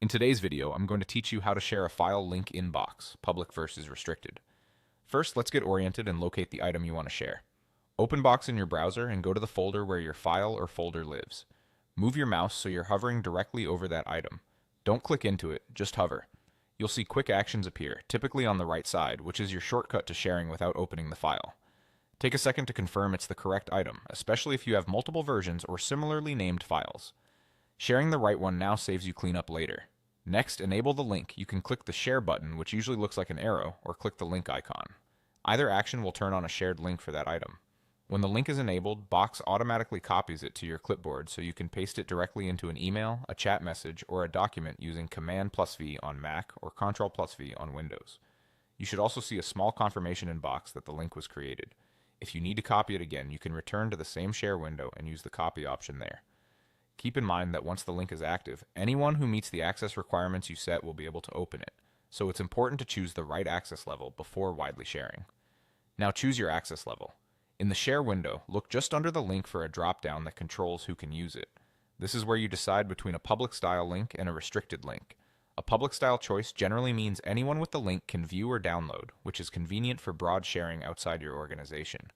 In today's video, I'm going to teach you how to share a file link in Box, public versus restricted. First, let's get oriented and locate the item you want to share. Open Box in your browser and go to the folder where your file or folder lives. Move your mouse so you're hovering directly over that item. Don't click into it, just hover. You'll see quick actions appear, typically on the right side, which is your shortcut to sharing without opening the file. Take a second to confirm it's the correct item, especially if you have multiple versions or similarly named files. Sharing the right one now saves you cleanup later. Next, enable the link. You can click the Share button, which usually looks like an arrow, or click the link icon. Either action will turn on a shared link for that item. When the link is enabled, Box automatically copies it to your clipboard so you can paste it directly into an email, a chat message, or a document using Command+V on Mac or Ctrl+V on Windows. You should also see a small confirmation in Box that the link was created. If you need to copy it again, you can return to the same share window and use the copy option there. Keep in mind that once the link is active, anyone who meets the access requirements you set will be able to open it, so it's important to choose the right access level before widely sharing. Now choose your access level. In the Share window, look just under the link for a drop-down that controls who can use it. This is where you decide between a public style link and a restricted link. A public style choice generally means anyone with the link can view or download, which is convenient for broad sharing outside your organization.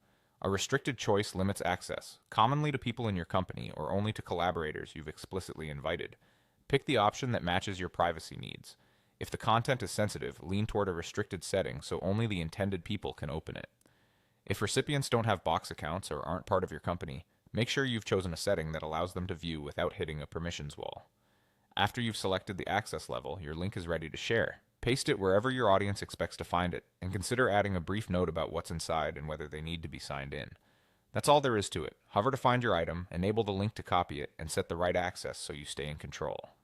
A restricted choice limits access, commonly to people in your company or only to collaborators you've explicitly invited. Pick the option that matches your privacy needs. If the content is sensitive, lean toward a restricted setting so only the intended people can open it. If recipients don't have Box accounts or aren't part of your company, make sure you've chosen a setting that allows them to view without hitting a permissions wall. After you've selected the access level, your link is ready to share. Paste it wherever your audience expects to find it, and consider adding a brief note about what's inside and whether they need to be signed in. That's all there is to it. Hover to find your item, enable the link to copy it, and set the right access so you stay in control.